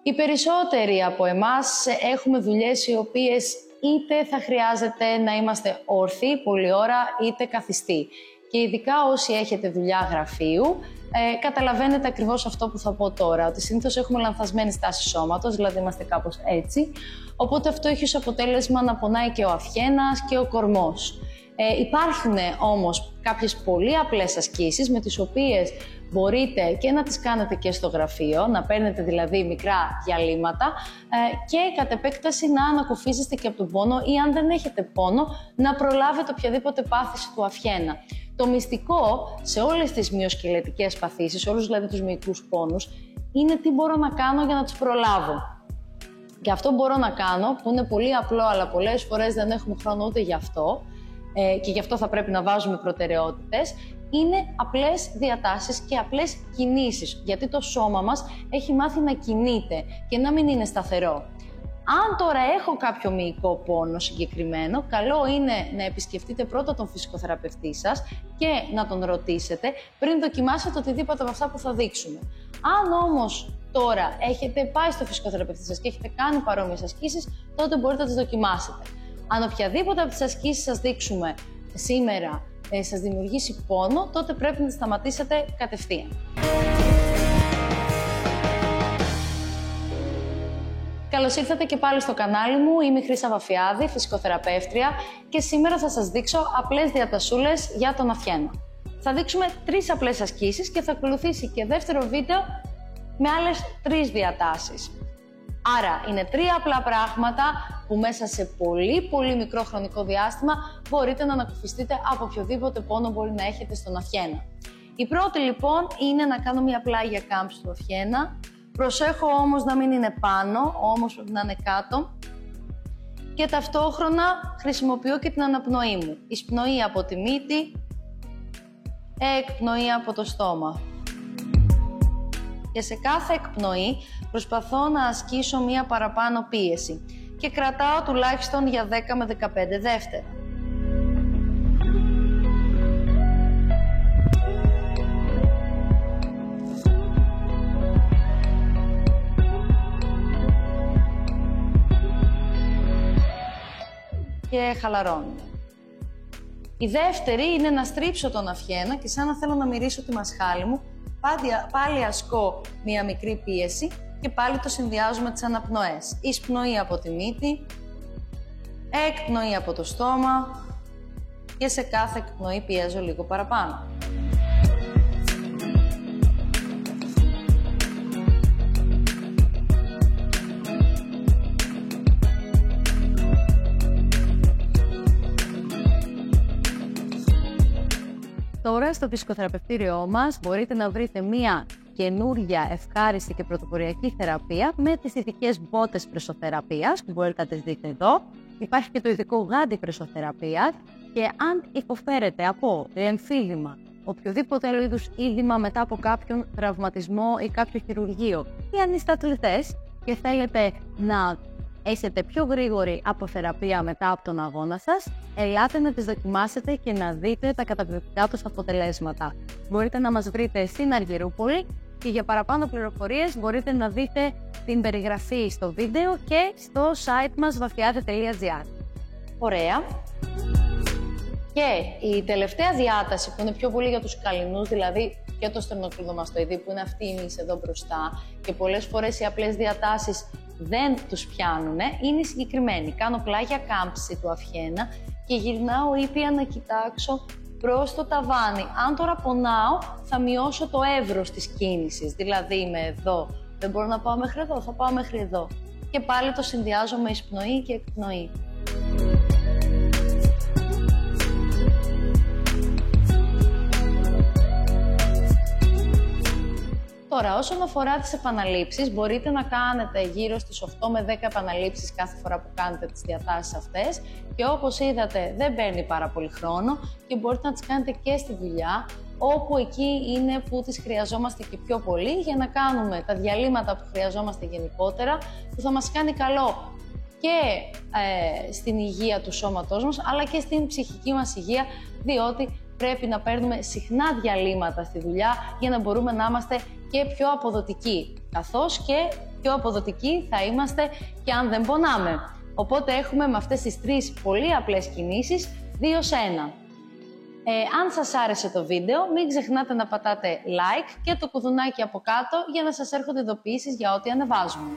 Οι περισσότεροι από εμάς έχουμε δουλειές οι οποίες είτε θα χρειάζεται να είμαστε όρθιοι πολλή ώρα, είτε καθιστοί. Και ειδικά όσοι έχετε δουλειά γραφείου, καταλαβαίνετε ακριβώς αυτό που θα πω τώρα, ότι συνήθως έχουμε λανθασμένη στάση σώματος, δηλαδή είμαστε κάπως έτσι, οπότε αυτό έχει ως αποτέλεσμα να πονάει και ο αυχένας και ο κορμός. Υπάρχουν όμως κάποιες πολύ απλές ασκήσεις με τις οποίες μπορείτε και να τις κάνετε και στο γραφείο, να παίρνετε δηλαδή μικρά διαλύματα και κατ' επέκταση να ανακουφίζεστε και από τον πόνο ή αν δεν έχετε πόνο να προλάβετε οποιαδήποτε πάθηση του αυχένα. Το μυστικό σε όλες τις μυοσκελετικές παθήσεις, όλους δηλαδή τους μυϊκούς πόνους, είναι τι μπορώ να κάνω για να τους προλάβω. Και αυτό μπορώ να κάνω, που είναι πολύ απλό, αλλά πολλές φορές δεν έχουμε χρόνο ούτε γι' αυτό, και γι' αυτό θα πρέπει να βάζουμε προτεραιότητες, είναι απλές διατάσεις και απλές κινήσεις, γιατί το σώμα μας έχει μάθει να κινείται και να μην είναι σταθερό. Αν τώρα έχω κάποιο μυϊκό πόνο συγκεκριμένο, καλό είναι να επισκεφτείτε πρώτα τον φυσικοθεραπευτή σας και να τον ρωτήσετε πριν δοκιμάσετε οτιδήποτε από αυτά που θα δείξουμε. Αν όμως τώρα έχετε πάει στο φυσικοθεραπευτή σας και έχετε κάνει παρόμοιες ασκήσεις, τότε μπορείτε να τις δοκιμάσετε. Αν οποιαδήποτε από τις ασκήσεις σας δείξουμε σήμερα σας δημιουργήσει πόνο, τότε πρέπει να τις σταματήσετε κατευθείαν. Καλώς ήρθατε και πάλι στο κανάλι μου. Είμαι η Χρύσα Βαφιάδη, φυσικοθεραπεύτρια και σήμερα θα σας δείξω απλές διατασούλες για τον αυχένα. Θα δείξουμε 3 απλές ασκήσεις και θα ακολουθήσει και δεύτερο βίντεο με άλλες 3 διατάσεις. Άρα είναι 3 απλά πράγματα που μέσα σε πολύ μικρό χρονικό διάστημα μπορείτε να ανακουφιστείτε από οποιοδήποτε πόνο μπορεί να έχετε στον αυχένα. Η πρώτη λοιπόν είναι να κάνω μια πλάγια κάμψη του αυχένα. Προσέχω όμως να μην είναι πάνω, όμως πρέπει να είναι κάτω. Και ταυτόχρονα χρησιμοποιώ και την αναπνοή μου. Εισπνοή από τη μύτη, εκπνοή από το στόμα. Και σε κάθε εκπνοή προσπαθώ να ασκήσω μία παραπάνω πίεση και κρατάω τουλάχιστον για 10 με 15 δεύτερα. Και χαλαρώνω. Η δεύτερη είναι να στρίψω τον αυχένα και σαν να θέλω να μυρίσω τη μασχάλη μου, πάλι ασκώ μία μικρή πίεση και πάλι το συνδυάζω με τις αναπνοές. Εισπνοή από τη μύτη, εκπνοή από το στόμα και σε κάθε εκπνοή πιέζω λίγο παραπάνω. Τώρα στο φυσικοθεραπευτήριό μας μπορείτε να βρείτε μία καινούρια, ευχάριστη και πρωτοποριακή θεραπεία με τις ειδικές μπότες πρεσοθεραπείας που μπορείτε να τις δείτε εδώ. Υπάρχει και το ειδικό γάντι πρεσοθεραπείας και αν υποφέρετε από εμφύλημα, οποιοδήποτε άλλο είδους είδημα μετά από κάποιον τραυματισμό ή κάποιο χειρουργείο ή αν είστε αθλητές και θέλετε να έχετε πιο γρήγορη αποθεραπεία μετά από τον αγώνα σας, ελάτε να τις δοκιμάσετε και να δείτε τα καταπληκτικά τους αποτελέσματα. Μπορείτε να μας βρείτε στην Αργυρούπολη και για παραπάνω πληροφορίες μπορείτε να δείτε την περιγραφή στο βίντεο και στο site μας vafiade.gr. Ωραία. Και η τελευταία διάταση που είναι πιο πολύ για τους καλλινούς, δηλαδή και το στρενοκλουδομαστοειδή που είναι αυτή η μύση εδώ μπροστά και πολλές φορές οι απλές διατάσεις δεν τους πιάνουνε, είναι συγκεκριμένη. Κάνω πλάγια κάμψη του αυχένα και γυρνάω ήπια να κοιτάξω προς το ταβάνι. Αν τώρα πονάω, θα μειώσω το εύρος της κίνησης. Δηλαδή είμαι εδώ, δεν μπορώ να πάω μέχρι εδώ, θα πάω μέχρι εδώ. Και πάλι το συνδυάζω με εισπνοή και εκπνοή. Τώρα, όσον αφορά τις επαναλήψεις, μπορείτε να κάνετε γύρω στις 8 με 10 επαναλήψεις κάθε φορά που κάνετε τις διατάσεις αυτές και όπως είδατε δεν παίρνει πάρα πολύ χρόνο και μπορείτε να τις κάνετε και στη δουλειά, όπου εκεί είναι που τις χρειαζόμαστε και πιο πολύ για να κάνουμε τα διαλύματα που χρειαζόμαστε γενικότερα, που θα μας κάνει καλό και στην υγεία του σώματός μας, αλλά και στην ψυχική μας υγεία, διότι πρέπει να παίρνουμε συχνά διαλύματα στη δουλειά για να μπορούμε να είμαστε και πιο αποδοτικοί, καθώς και πιο αποδοτικοί θα είμαστε και αν δεν πονάμε. Οπότε έχουμε με αυτές τις 3 πολύ απλές κινήσεις 2 σε 1. Αν σας άρεσε το βίντεο, μην ξεχνάτε να πατάτε like και το κουδουνάκι από κάτω για να σας έρχονται ειδοποιήσεις για ό,τι ανεβάζουμε.